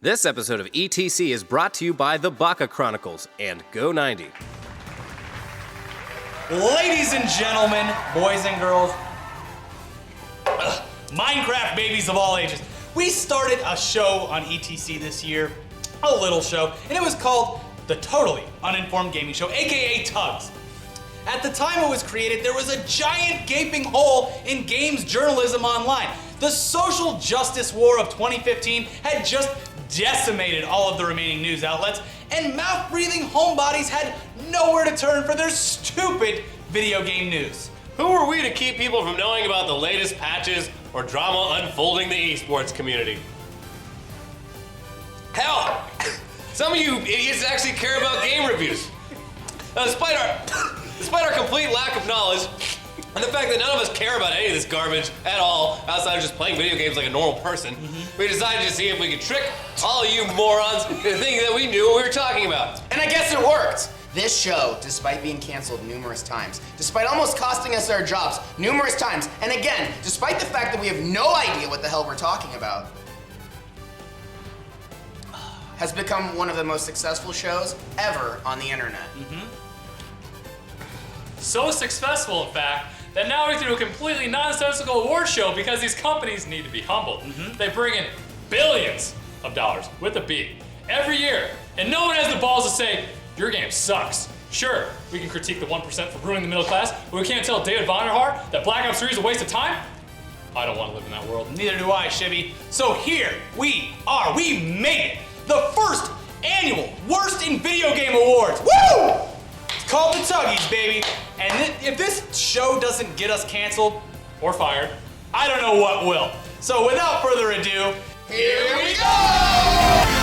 This episode of ETC is brought to you by the Baka Chronicles and Go90. Ladies and gentlemen, boys and girls, Minecraft babies of all ages, we started a show on ETC this year, a little show, and it was called the Totally Uninformed Gaming Show, aka TUGGIES. At the time it was created, there was a giant gaping hole in games journalism online. The social justice war of 2015 had just decimated all of the remaining news outlets, and mouth-breathing homebodies had nowhere to turn for their stupid video game news. Who are we to keep people from knowing about the latest patches or drama unfolding the eSports community? Hell, some of you idiots actually care about game reviews. Now, despite our complete lack of knowledge, and the fact that none of us care about any of this garbage at all, outside of just playing video games like a normal person, we decided to see if we could trick all of you morons into thinking that we knew what we were talking about. And I guess it worked. This show, despite being canceled numerous times, despite almost costing us our jobs numerous times, and again, despite the fact that we have no idea what the hell we're talking about, has become one of the most successful shows ever on the internet. So successful, in fact, that now we do a completely nonsensical award show because these companies need to be humbled. They bring in billions of dollars, with a B, every year, and no one has the balls to say, your game sucks. Sure, we can critique the 1% for ruining the middle class, but we can't tell David Vonderhaar that Black Ops 3 is a waste of time? I don't want to live in that world. Neither do I, Shibby. So here we are, we made it! The first annual Worst in Video Game Awards, woo! It's called the Tuggies, baby. And if this show doesn't get us canceled or fired, I don't know what will. So without further ado, here we go!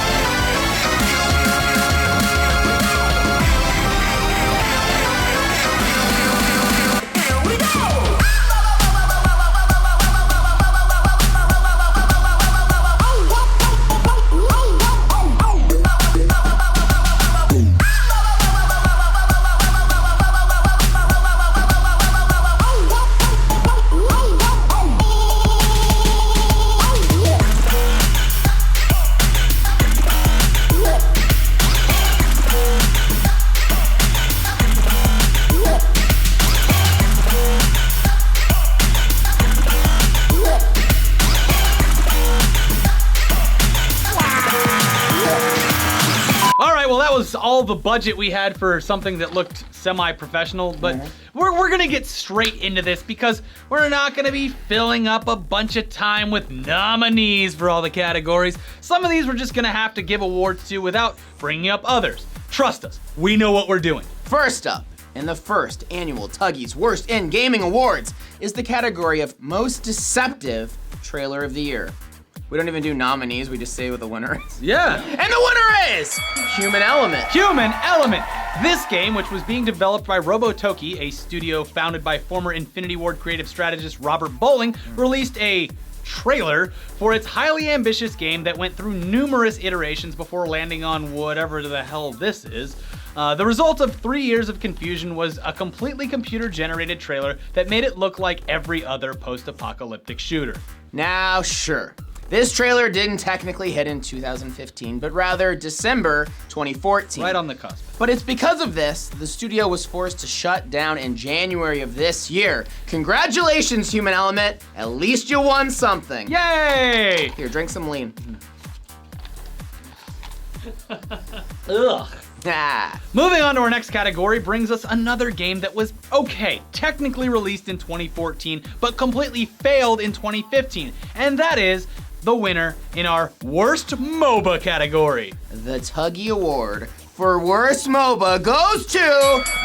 All the budget we had for something that looked semi-professional, but we're gonna get straight into this because we're not gonna be filling up a bunch of time with nominees for all the categories. Some of these we're just gonna have to give awards to without bringing up others. Trust us, we know what we're doing. First up, in the first annual Tuggies Worst in Gaming Awards is the category of Most Deceptive Trailer of the Year. We don't even do nominees, we just say what the winner is. Yeah. And the winner is Human Element. Human Element. This game, which was being developed by Robotoki, a studio founded by former Infinity Ward creative strategist Robert Bowling, released a trailer for its highly ambitious game that went through numerous iterations before landing on whatever the hell this is. The result of 3 years of confusion was a completely computer-generated trailer that made it look like every other post-apocalyptic shooter. Now, sure. This trailer didn't technically hit in 2015, but rather December 2014. Right on the cusp. But it's because of this, the studio was forced to shut down in January of this year. Congratulations, Human Element. At least you won something. Yay! Here, drink some lean. Ugh. Ah. Moving on to our next category brings us another game that was okay, technically released in 2014, but completely failed in 2015, and that is the winner in our Worst MOBA category. The Tuggy Award for Worst MOBA goes to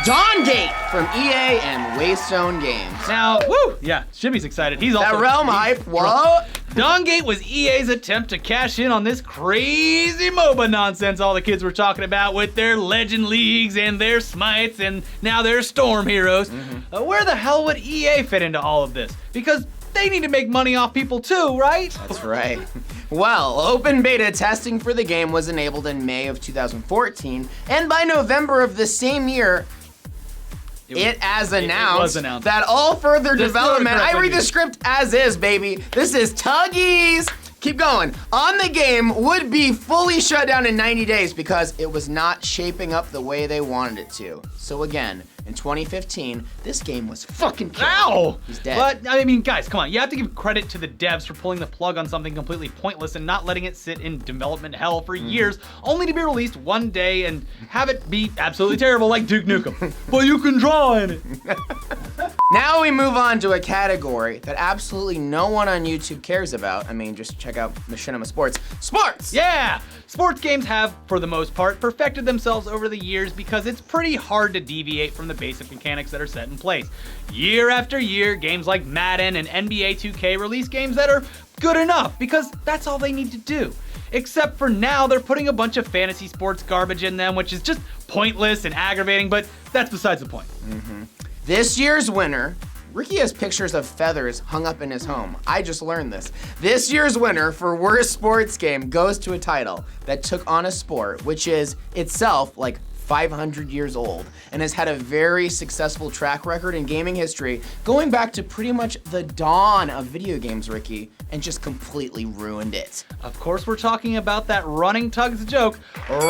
Dawngate from EA and Waystone Games. Now, woo, yeah, Shimmy's excited. He's also That realm hype, what? Dawngate was EA's attempt to cash in on this crazy MOBA nonsense all the kids were talking about with their Legend Leagues and their Smites and now their Storm Heroes. Where the hell would EA fit into all of this? Because they need to make money off people too, right? That's right. Well, open beta testing for the game was enabled in May of 2014, and by November of the same year, it was announced that all further development, I read the script as is, baby. This is Tuggies Keep going. On the game would be fully shut down in 90 days because it was not shaping up the way they wanted it to. So again, in 2015, this game was fucking killed. Ow! He's dead. But, I mean, guys, come on. You have to give credit to the devs for pulling the plug on something completely pointless and not letting it sit in development hell for years, only to be released one day and have it be absolutely terrible like Duke Nukem. But you can draw in it. Now we move on to a category that absolutely no one on YouTube cares about. I mean, just check out Machinima Sports. Sports! Yeah! Sports games have, for the most part, perfected themselves over the years because it's pretty hard to deviate from the basic mechanics that are set in place. Year after year, games like Madden and NBA 2K release games that are good enough because that's all they need to do. Except for now, they're putting a bunch of fantasy sports garbage in them, which is just pointless and aggravating, but that's besides the point. This year's winner, Ricky has pictures of feathers hung up in his home. I just learned this. This year's winner for worst sports game goes to a title that took on a sport which is itself like 500 years old and has had a very successful track record in gaming history going back to pretty much the dawn of video games, Ricky, and just completely ruined it. Of course, we're talking about that running Tugs joke, Rory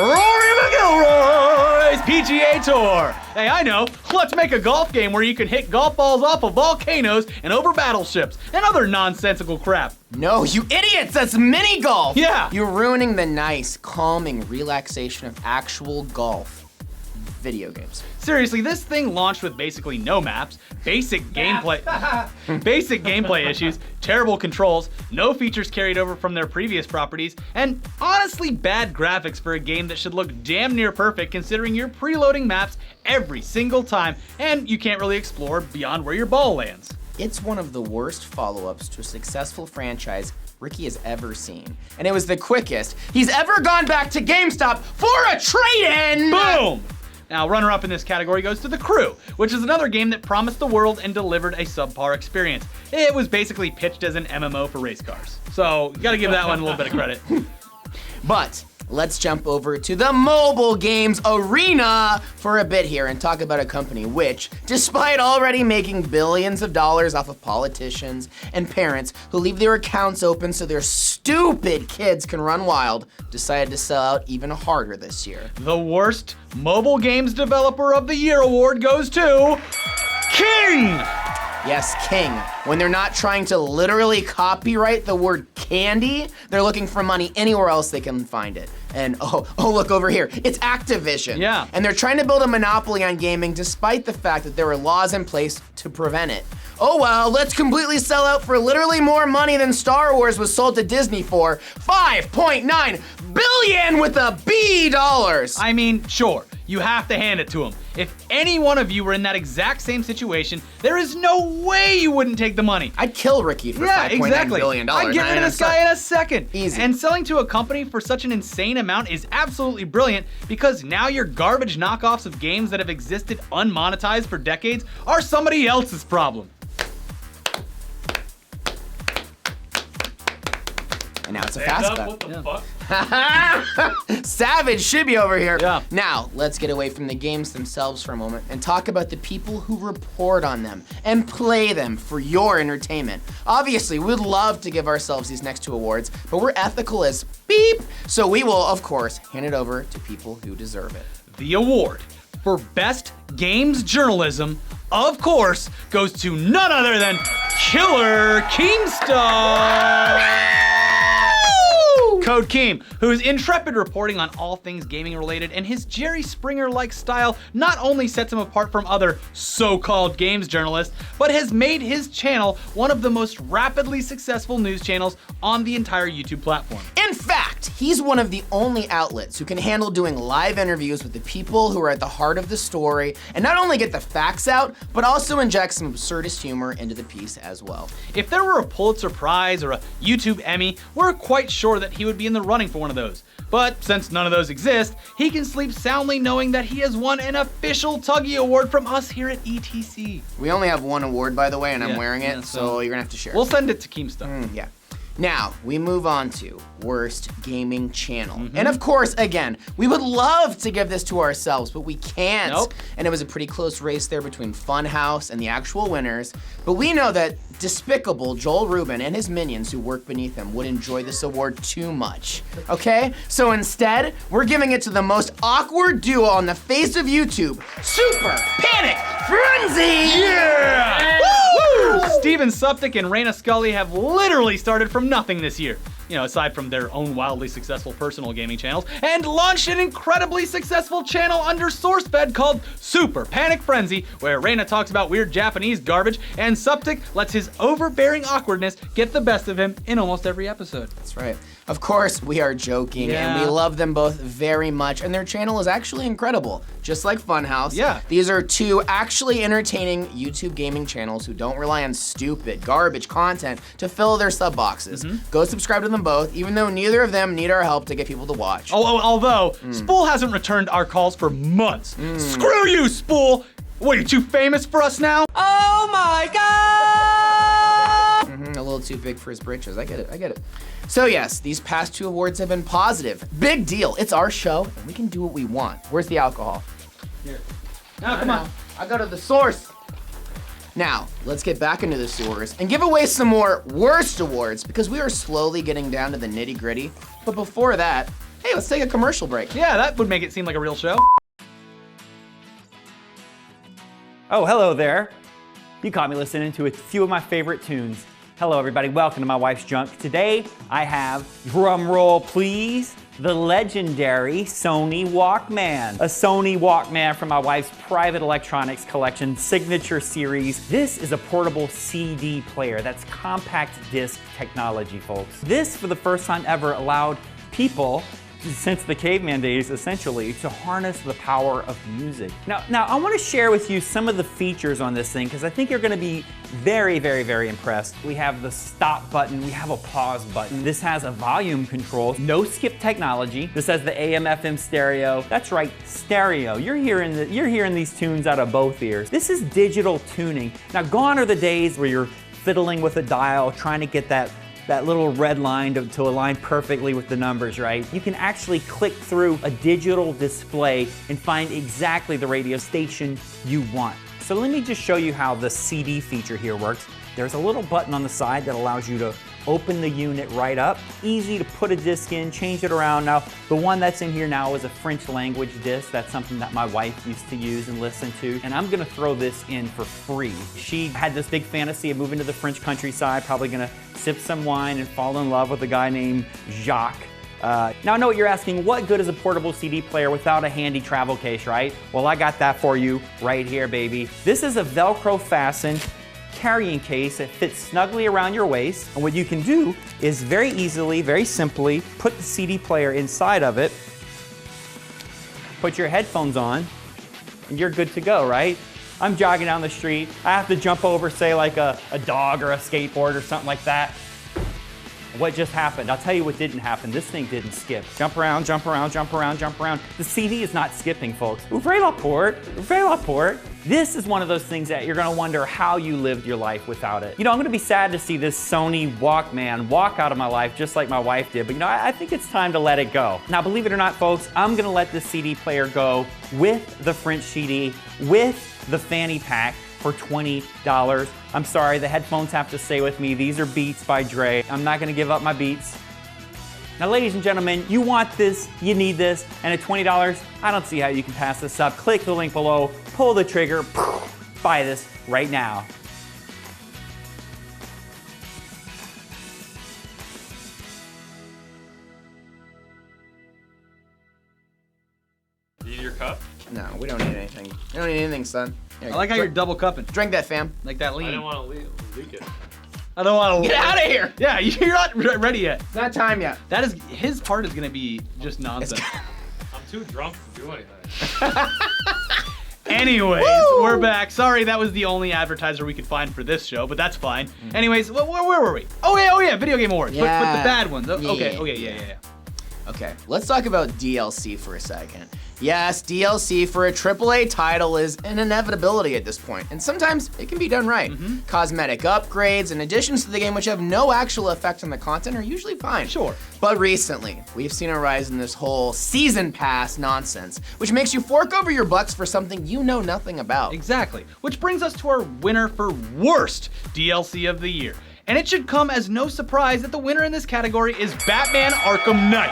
McIlroy's PGA Tour. Hey, I know. Let's make a golf game where you can hit golf balls off of volcanoes and over battleships and other nonsensical crap. No, you idiots, that's mini golf. Yeah. You're ruining the nice, calming relaxation of actual golf video games. Seriously, this thing launched with basically no maps, basic gameplay issues, terrible controls, no features carried over from their previous properties, and honestly bad graphics for a game that should look damn near perfect considering you're preloading maps every single time and you can't really explore beyond where your ball lands. It's one of the worst follow-ups to a successful franchise Ricky has ever seen. And it was the quickest he's ever gone back to GameStop for a trade-in! Boom! Now, runner-up in this category goes to The Crew, which is another game that promised the world and delivered a subpar experience. It was basically pitched as an MMO for race cars. So, you gotta give that one a little bit of credit. But let's jump over to the mobile games arena for a bit here and talk about a company which, despite already making billions of dollars off of politicians and parents who leave their accounts open so their stupid kids can run wild, decided to sell out even harder this year. The worst mobile games developer of the year award goes to King! Yes, King. When they're not trying to literally copyright the word candy, they're looking for money anywhere else they can find it. And oh, look over here. It's Activision. Yeah. And they're trying to build a monopoly on gaming despite the fact that there are laws in place to prevent it. Oh well, let's completely sell out for literally more money than Star Wars was sold to Disney for. $5.9 billion with a B dollars. I mean, sure, you have to hand it to him. If any one of you were in that exact same situation, there is no way you wouldn't take the money. I'd kill Ricky for Yeah, $5.9 exactly. billion. I'd get rid of this guy in a second. Easy. And selling to a company for such an insane amount is absolutely brilliant because now your garbage knockoffs of games that have existed unmonetized for decades are somebody else's problem. And now it's a fast cut. What the fuck? Savage should be over here. Yeah. Now, let's get away from the games themselves for a moment and talk about the people who report on them and play them for your entertainment. Obviously, we'd love to give ourselves these next two awards, but we're ethical as beep, so we will, of course, hand it over to people who deserve it. The award for Best Games Journalism, of course, goes to none other than Killer Keemstar! Code Keem, whose intrepid reporting on all things gaming related and his Jerry Springer-like style not only sets him apart from other so-called games journalists, but has made his channel one of the most rapidly successful news channels on the entire YouTube platform. In fact, he's one of the only outlets who can handle doing live interviews with the people who are at the heart of the story and not only get the facts out, but also inject some absurdist humor into the piece as well. If there were a Pulitzer Prize or a YouTube Emmy, we're quite sure that he would be in the running for one of those. But since none of those exist, he can sleep soundly knowing that he has won an official Tuggie Award from us here at ETC. We only have one award, by the way, and I'm Yeah, wearing it, yeah, so you're gonna have to share. We'll send it to Keemstar. Yeah. Now, we move on to Worst Gaming Channel. And of course, again, we would love to give this to ourselves, but we can't. Nope. And it was a pretty close race there between Funhouse and the actual winners. But we know that despicable Joel Rubin and his minions who work beneath him would enjoy this award too much. Okay? So instead, we're giving it to the most awkward duo on the face of YouTube, Super Panic Frenzy! Yeah! Woo! Steven Suptic and Raina Scully have literally started from nothing this year. You know, aside from their own wildly successful personal gaming channels, and launched an incredibly successful channel under SourceFed called Super Panic Frenzy, where Reina talks about weird Japanese garbage, and Suptic lets his overbearing awkwardness get the best of him in almost every episode. That's right. Of course, we are joking, Yeah. and we love them both very much, and their channel is actually incredible. Just like Funhouse, Yeah. these are two actually entertaining YouTube gaming channels who don't rely on stupid, garbage content to fill their sub boxes. Go subscribe to them both, even though neither of them need our help to get people to watch. Although, Spool hasn't returned our calls for months. Screw you, Spool! What, are you too famous for us now? Oh my god! A little too big for his britches. I get it. So yes, these past two awards have been positive. Big deal. It's our show, and we can do what we want. Where's the alcohol? Here. Now, come on. I go to the source. Now, let's get back into the sewers and give away some more worst awards because we are slowly getting down to the nitty gritty. But before that, hey, let's take a commercial break. Yeah, that would make it seem like a real show. Oh, hello there. You caught me listening to a few of my favorite tunes. Hello, everybody. Welcome to My Wife's Junk. Today, I have, drum roll please, the legendary Sony Walkman. A Sony Walkman from my wife's private electronics collection signature series. This is a portable CD player. That's compact disc technology, folks. This, for the first time ever, allowed people, since the caveman days, essentially, to harness the power of music. Now I want to share with you some of the features on this thing because I think you're going to be very, very, very impressed. We have the stop button, we have a pause button. This has a volume control, no skip technology. This has the AM/FM stereo. That's right, stereo. You're hearing these tunes out of both ears. This is digital tuning. Now, gone are the days where you're fiddling with a dial, trying to get that little red line to align perfectly with the numbers, right? You can actually click through a digital display and find exactly the radio station you want. So let me just show you how the CD feature here works. There's a little button on the side that allows you to open the unit right up. Easy to put a disc in, change it around. Now, the one that's in here now is a French language disc. That's something that my wife used to use and listen to. And I'm gonna throw this in for free. She had this big fantasy of moving to the French countryside, probably gonna sip some wine and fall in love with a guy named Jacques. Now I know what you're asking, what good is a portable CD player without a handy travel case, right? Well, I got that for you right here, baby. This is a Velcro fastened carrying case that fits snugly around your waist. And what you can do is very easily, very simply, put the CD player inside of it, put your headphones on, and you're good to go, right? I'm jogging down the street. I have to jump over, say, like a dog or a skateboard or something like that. What just happened? I'll tell you what didn't happen. This thing didn't skip. Jump around, jump around, jump around, jump around. The CD is not skipping, folks. Ouvrez la porte, ouvrez la porte. This is one of those things that you're gonna wonder how you lived your life without it. You know, I'm gonna be sad to see this Sony Walkman walk out of my life just like my wife did, but you know, I think it's time to let it go. Now, believe it or not, folks, I'm gonna let this CD player go with the French CD, with the fanny pack, for $20. I'm sorry, the headphones have to stay with me. These are Beats by Dre. I'm not gonna give up my Beats. Now, ladies and gentlemen, you want this, you need this, and at $20, I don't see how you can pass this up. Click the link below, pull the trigger, buy this right now. Need your cup? No, we don't need anything. We don't need anything, son. Here, I like how you're double cupping. Drink that, fam. Like that I lean. didn't want to leak it. I don't want to. Get out of here! Yeah, you're not ready yet. It's not time yet. That is, his part is gonna be just nonsense. I'm too drunk to do anything. Anyways, Woo! we're back. Sorry, that was the only advertiser we could find for this show, but that's fine. Anyways, where were we? Oh yeah, Video Game Awards. But the bad ones. Okay, Yeah. okay, yeah. Okay, let's talk about DLC for a second. Yes, DLC for a AAA title is an inevitability at this point, and sometimes it can be done right. Cosmetic upgrades and additions to the game which have no actual effect on the content are usually fine. Sure. But recently, we've seen a rise in this whole season pass nonsense, which makes you fork over your bucks for something you know nothing about. Exactly. Which brings us to our winner for worst DLC of the year. And it should come as no surprise that the winner in this category is Batman Arkham Knight.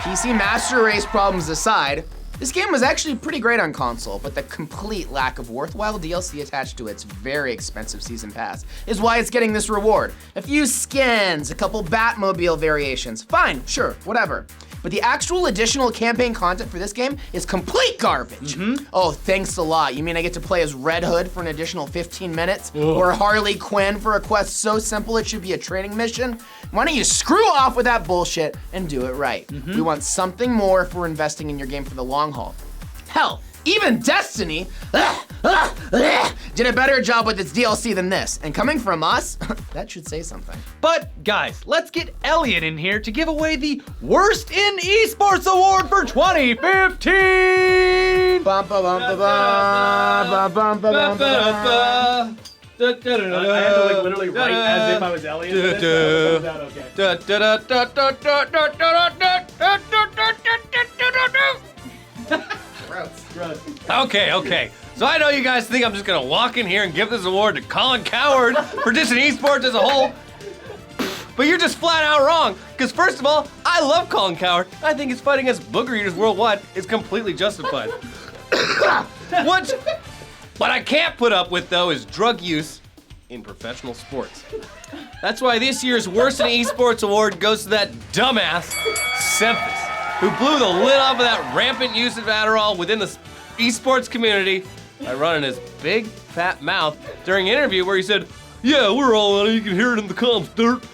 PC Master Race problems aside, this game was actually pretty great on console, but the complete lack of worthwhile DLC attached to its very expensive season pass is why it's getting this reward. A few skins, a couple Batmobile variations, fine, sure, whatever. But the actual additional campaign content for this game is complete garbage. Oh, thanks a lot. You mean I get to play as Red Hood for an additional 15 minutes? Or Harley Quinn for a quest so simple it should be a training mission? Why don't you screw off with that bullshit and do it right? We want something more if we're investing in your game for the long haul. Hell, even Destiny did a better job with its DLC than this. And coming from us, that should say something. But guys, let's get Elliot in here to give away the Worst in Esports Award for 2015! Bum, ba, bum, ba, ba, bum, ba, bum, ba, ba. I had to like literally write as if I was Elliot. Okay. So I know you guys think I'm just gonna walk in here and give this award to Colin Coward for dissing esports as a whole. But you're just flat out wrong. Because first of all, I love Colin Coward. I think his fight against booger eaters worldwide is completely justified. What I can't put up with though is drug use in professional sports. That's why this year's Worst in Esports Award goes to that dumbass, Semphis, who blew the lid off of that rampant use of Adderall within the esports community by running his big fat mouth during an interview where he said, "Yeah, we're all on it, you can hear it in the comms, dirt."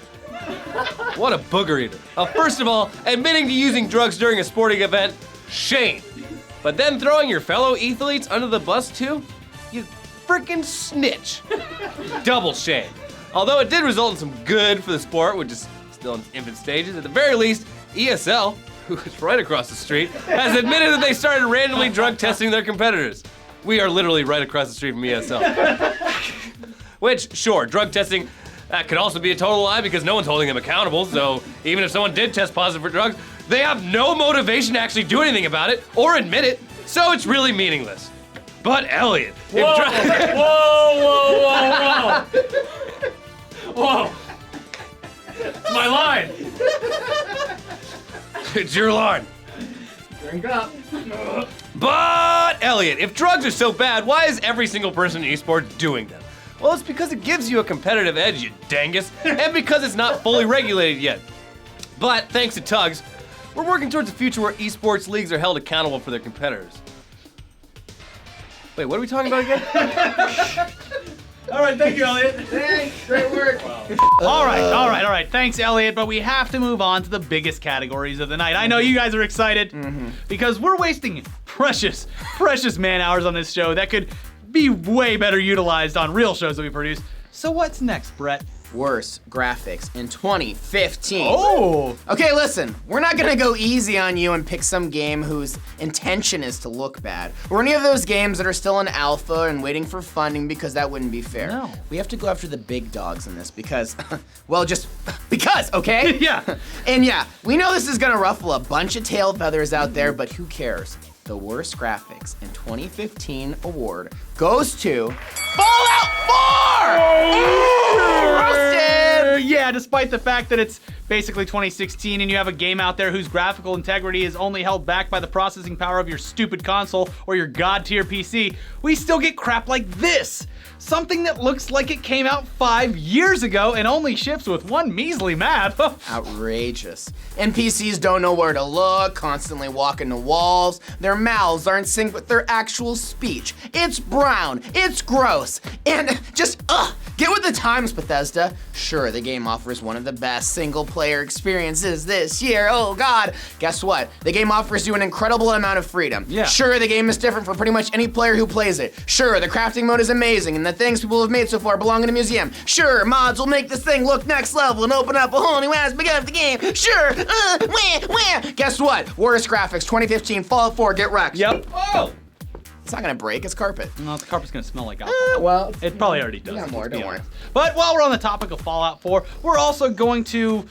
What a booger eater. First of all, admitting to using drugs during a sporting event, shame. But then throwing your fellow athletes under the bus too? You freaking snitch. Double shame. Although it did result in some good for the sport, which is still in its infant stages, at the very least, ESL, who is right across the street, has admitted that they started randomly drug testing their competitors. We are literally right across the street from ESL. Which, sure, drug testing, that could also be a total lie because no one's holding them accountable, so even if someone did test positive for drugs, they have no motivation to actually do anything about it or admit it, so it's really meaningless. But Elliot, Whoa! It's my line. It's your line. Drink up. But Elliot, if drugs are so bad, why is every single person in esports doing them? Well, it's because it gives you a competitive edge, you dangus, and because it's not fully regulated yet. But thanks to Tugs, we're working towards a future where esports leagues are held accountable for their competitors. Wait, what are we talking about again? All right, thank you, Elliot. Thanks, great work. All right. Thanks, Elliot, but we have to move on to the biggest categories of the night. I know you guys are excited because we're wasting precious man hours on this show that could be way better utilized on real shows that we produce. So what's next, Brett? Worst graphics in 2015. Oh! Okay, listen, we're not gonna go easy on you and pick some game whose intention is to look bad, or any of those games that are still in alpha and waiting for funding because that wouldn't be fair. No. We have to go after the big dogs in this because, well, just because, okay? Yeah. And yeah, we know this is gonna ruffle a bunch of tail feathers out there, but who cares? The worst graphics in 2015 award goes to Fallout 4! Roasted! Yeah, despite the fact that it's basically 2016 and you have a game out there whose graphical integrity is only held back by the processing power of your stupid console or your god tier PC, we still get crap like this. Something that looks like it came out 5 years ago and only ships with one measly map. Outrageous. NPCs don't know where to look, constantly walk into walls, their mouths aren't synced with their actual speech. It's brown, it's gross, and just Get with the times, Bethesda. Sure, the game offers one of the best single-player experiences this year. Oh, God. Guess what? The game offers you an incredible amount of freedom. Yeah. Sure, the game is different for pretty much any player who plays it. Sure, the crafting mode is amazing, and the things people have made so far belong in a museum. Sure, mods will make this thing look next level and open up a whole new aspect of the game. Sure, where? Guess what? Worst graphics, 2015, Fallout 4, get wrecked. Yep. Oh! It's not gonna break, it's carpet. No, the carpet's gonna smell like alcohol. Well, It probably already does. we got more, let's be don't worry. honest. But while we're on the topic of Fallout 4, we're also going to,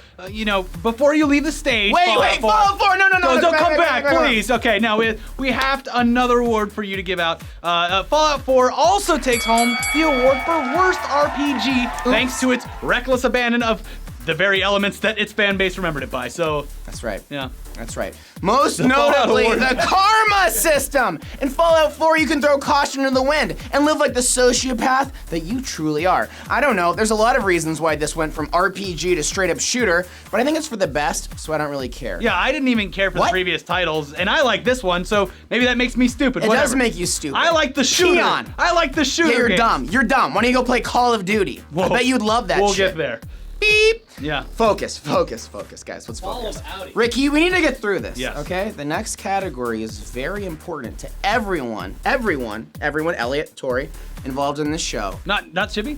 before you leave the stage. Wait, Fallout 4, no, Don't come back, back. please. Okay, now we have another award for you to give out. Fallout 4 also takes home the award for worst RPG, thanks to its reckless abandon of the very elements that its fan base remembered it by. So That's right. yeah. That's right. Most Fallout notably, Award. the karma system. In Fallout 4, you can throw caution to the wind and live like the sociopath that you truly are. I don't know, there's a lot of reasons why this went from RPG to straight up shooter, but I think it's for the best, so I don't really care. Yeah, I didn't even care for the What? previous titles, and I like this one, so maybe that makes me stupid. It Whatever. does make you stupid. I like the shooter. Keon. I like the shooter. Yeah, you're games. dumb. You're dumb. Why don't you go play Call of Duty? I Whoa. bet you'd love that We'll shit. get there. Beep. Yeah. Focus, guys. Let's focus. Audi. Ricky, we need to get through this. Yes. Okay? The next category is very important to everyone, Elliot, Tori, involved in this show. Not Chibi?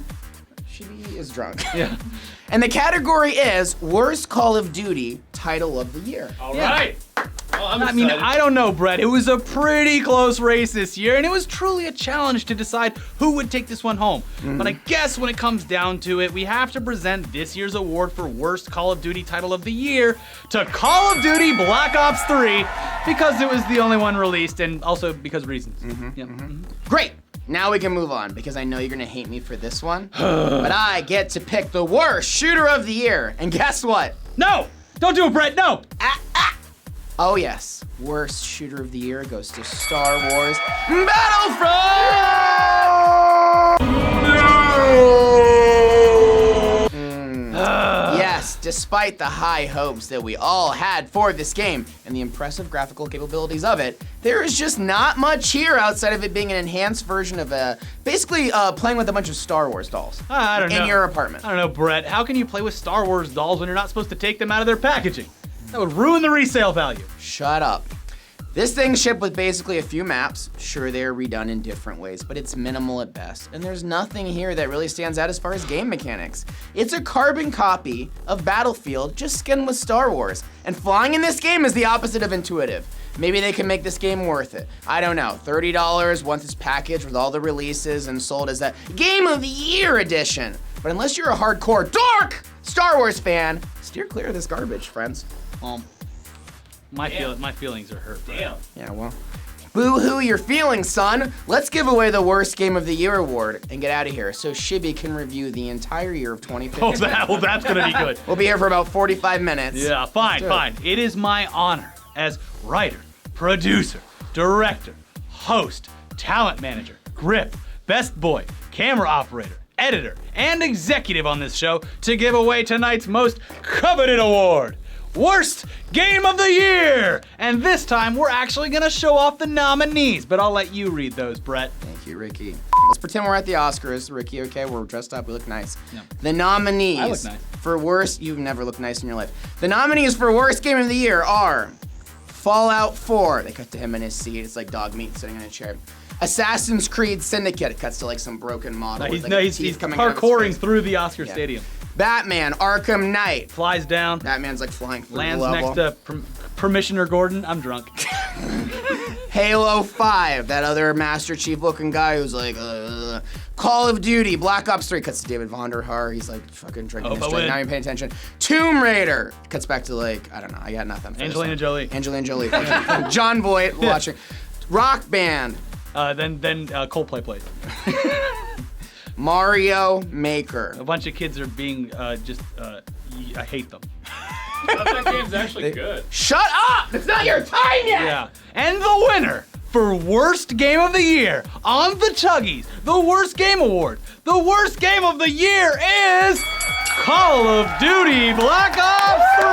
She is drunk. Yeah. And the category is Worst Call of Duty Title of the Year. All Yeah. right. Oh, I'm I mean, excited. I don't know, Brett. It was a pretty close race this year, and it was truly a challenge to decide who would take this one home. But I guess when it comes down to it, we have to present this year's award for Worst Call of Duty Title of the Year to Call of Duty Black Ops 3 because it was the only one released, and also because of reasons. Yeah. Great! Now we can move on because I know you're gonna hate me for this one. But I get to pick the worst shooter of the year. And guess what? No! Don't do it, Brett! No! Oh yes, worst shooter of the year goes to Star Wars Battlefront! Yes, despite the high hopes that we all had for this game and the impressive graphical capabilities of it, there is just not much here outside of it being an enhanced version of basically playing with a bunch of Star Wars dolls I don't know. in your apartment. I don't know, Brett. How can you play with Star Wars dolls when you're not supposed to take them out of their packaging? That would ruin the resale value. Shut up. This thing shipped with basically a few maps. Sure, they're redone in different ways, but it's minimal at best. And there's nothing here that really stands out as far as game mechanics. It's a carbon copy of Battlefield, just skinned with Star Wars. And flying in this game is the opposite of intuitive. Maybe they can make this game worth it. I don't know, $30 once it's packaged with all the releases and sold as that Game of the Year edition. But unless you're a hardcore dark Star Wars fan, steer clear of this garbage, friends. My feelings are hurt, Brett. Damn. Yeah, well, boo-hoo your feelings, son. Let's give away the Worst Game of the Year award and get out of here so Shibby can review the entire year of 2015. That's gonna be good. We'll be here for about 45 minutes. Yeah, fine. It is my honor as writer, producer, director, host, talent manager, grip, best boy, camera operator, editor, and executive on this show to give away tonight's most coveted award. Worst Game of the Year! And this time, we're actually gonna show off the nominees, but I'll let you read those, Brett. Thank you, Ricky. Let's pretend we're at the Oscars, Ricky, okay? We're dressed up, we look nice. Yeah. The nominees I look nice. for worst, you've never looked nice in your life. The nominees for Worst Game of the Year are Fallout 4. They cut to him in his seat. It's like dog meat sitting in a chair. Assassin's Creed Syndicate. It cuts to like some broken model. with, like, He's teeth coming out of his parkouring face. through the Oscar Yeah. Stadium. Batman Arkham Knight. Flies down, Batman's like flying through lands the level. next to Permissioner Gordon. I'm drunk. Halo 5, that other Master Chief looking guy who's like, Call of Duty, Black Ops 3, cuts to David Vonderhaar, he's like fucking drinking his drink, not even paying attention. Tomb Raider, cuts back to like, I don't know, I got nothing for this Angelina one. Jolie. Angelina Jolie. John Voight watching. Rock Band, Then Coldplay plays. Mario Maker. A bunch of kids are being I hate them. That game's actually good. Shut up! It's not your time yet! Yeah. And the winner for Worst Game of the Year on the Tuggies, the Worst Game Award. The worst game of the year is Call of Duty Black Ops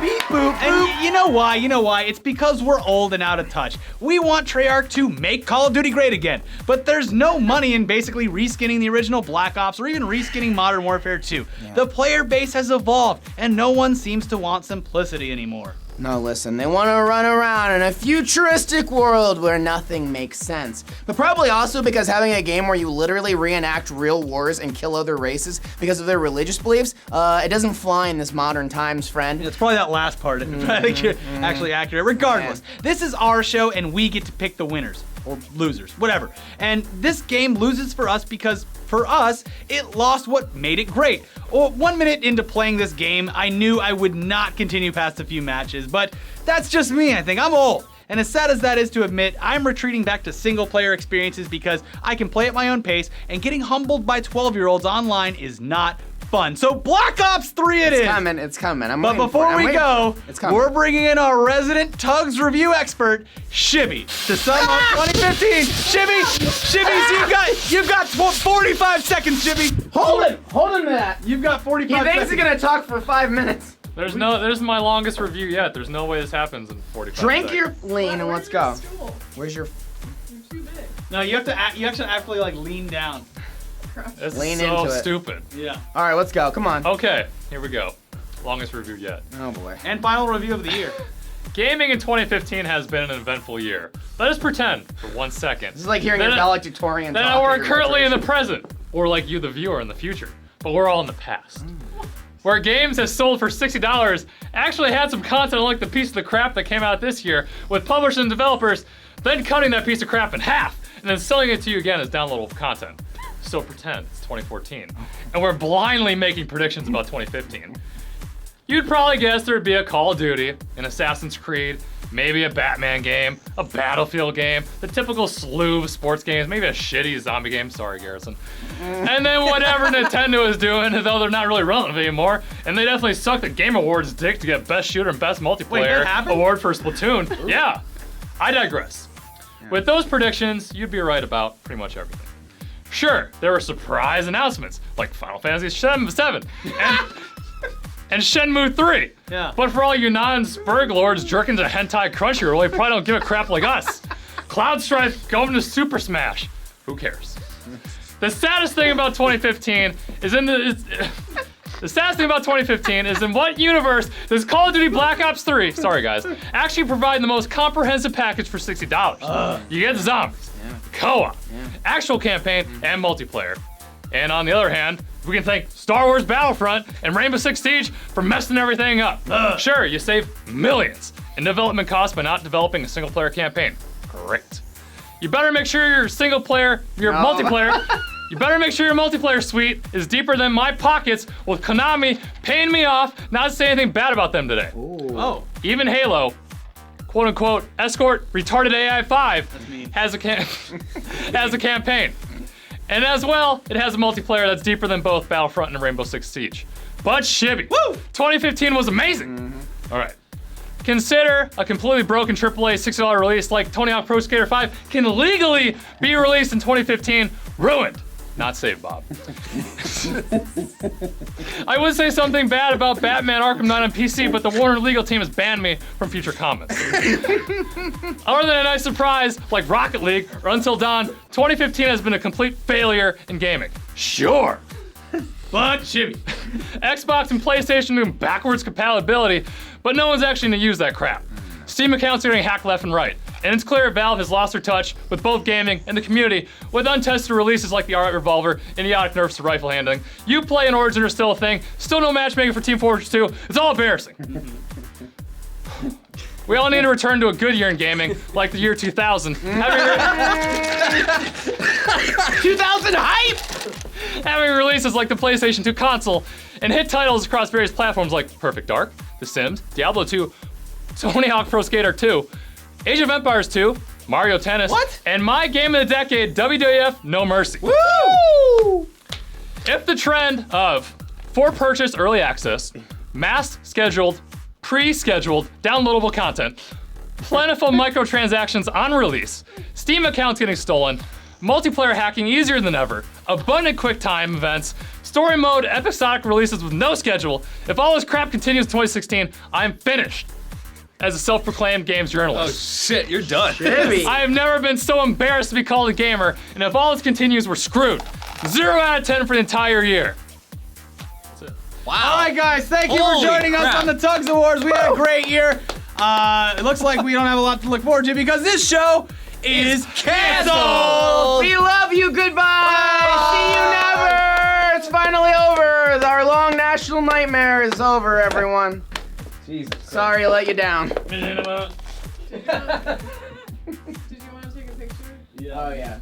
3! Beep, boop, And boop. you know why? You know why? It's because we're old and out of touch. We want Treyarch to make Call of Duty great again, but there's no money in basically reskinning the original Black Ops or even reskinning Modern Warfare 2. The player base has evolved, and no one seems to want simplicity anymore. No, listen, they want to run around in a futuristic world where nothing makes sense. But probably also because having a game where you literally reenact real wars and kill other races because of their religious beliefs, it doesn't fly in this modern times, friend. It's probably that last part. I think you're actually accurate. Regardless, this is our show, and we get to pick the winners. Or losers, whatever. And this game loses for us because, for us, it lost what made it great. 1 minute into playing this game, I knew I would not continue past a few matches, but that's just me, I think. I'm old. And as sad as that is to admit, I'm retreating back to single-player experiences because I can play at my own pace, and getting humbled by 12-year-olds online is not fun. So Black Ops 3 it is. It's coming. But before we go, we're bringing in our resident Tugs review expert, Shibby, to sum up 2015. Shibby's, you've got 45 seconds, Shibby. Hold him to that. You've got 45 He seconds. thinks he's gonna talk for 5 minutes. This is my longest review yet. There's no way this happens in 45 Drink seconds. your lean and let's go. Where's your... No, you have to actually like lean down. This is Lean so into it. stupid. Yeah. All right, let's go. Come on. Okay, here we go. Longest review yet. Oh boy. And final review of the year. Gaming in 2015 has been an eventful year. Let us pretend for 1 second. This is like hearing your valedictorian talk. That at we're your currently in the graduation. present, or like you, the viewer, in the future. But we're all in the past. Where games has sold for $60 actually had some content like the piece of the crap that came out this year, with publishers and developers then cutting that piece of crap in half and then selling it to you again as downloadable content. So pretend it's 2014, and we're blindly making predictions about 2015. You'd probably guess there'd be a Call of Duty, an Assassin's Creed, maybe a Batman game, a Battlefield game, the typical slew of sports games, maybe a shitty zombie game, sorry Garrison. And then whatever Nintendo is doing, though they're not really relevant anymore, and they definitely suck the Game Awards dick to get Best Shooter and Best Multiplayer award for Splatoon. Yeah, I digress. With those predictions, you'd be right about pretty much everything. Sure, there were surprise announcements, like Final Fantasy VII and Shenmue 3. Yeah. But for all you non-Spurg lords jerking to hentai Crunchyroll, you probably don't give a crap like us. Cloud Strife going to Super Smash. Who cares? The saddest thing about 2015 is the saddest thing about 2015 is in what universe does Call of Duty Black Ops 3, sorry guys, actually provide the most comprehensive package for $60. You get the zombies, co-op, actual campaign, and multiplayer. And on the other hand, we can thank Star Wars Battlefront and Rainbow Six Siege for messing everything up. Sure, you save millions in development costs by not developing a single player campaign. Great. You better make sure your multiplayer, you better make sure your multiplayer suite is deeper than my pockets, with Konami paying me off not to say anything bad about them today. Oh. Even Halo, quote unquote, escort retarded AI 5 has a campaign. And as well, it has a multiplayer that's deeper than both Battlefront and Rainbow Six Siege. But Shibby, 2015 was amazing. All right. Consider a completely broken AAA $60 release like Tony Hawk Pro Skater 5 can legally be released in 2015, ruined. Not saved, Bob. I would say something bad about Batman Arkham Knight on PC, but the Warner legal team has banned me from future comments. Other than a nice surprise like Rocket League or Until Dawn, 2015 has been a complete failure in gaming. Sure. But Shibby. Xbox and PlayStation doing backwards compatibility, but no one's actually gonna use that crap. Steam accounts are getting hacked left and right. And it's clear Valve has lost their touch with both gaming and the community with untested releases like the R8 Revolver, idiotic nerfs to rifle handling. Uplay and Origin are still a thing. Still no matchmaking for Team Fortress 2. It's all embarrassing. We all need to return to a good year in gaming, like the year 2000. 2000 hype! Having releases like the PlayStation 2 console and hit titles across various platforms like Perfect Dark, The Sims, Diablo 2, Tony Hawk Pro Skater 2, Age of Empires 2, Mario Tennis, and my game of the decade, WWF No Mercy. Woo! If the trend of for purchase early access, mass scheduled, pre-scheduled, downloadable content, plentiful microtransactions on release, Steam accounts getting stolen, multiplayer hacking easier than ever, abundant quick time events, Story mode, episodic releases with no schedule. If all this crap continues in 2016, I'm finished as a self-proclaimed games Oh journalist. shit, you're done. I have never been so embarrassed to be called a gamer, and if all this continues, we're screwed. 0 out of 10 for the entire year. Wow. All right, guys, thank you Holy for joining us crap. on the Tugs Awards. We had a great year. It looks like we don't have a lot to look forward to because this show is canceled. We love you. Goodbye. See you never. It's finally over. Our long national nightmare is over, everyone. Jesus. Sorry to let you down. Did you want to take a picture? Oh, yeah.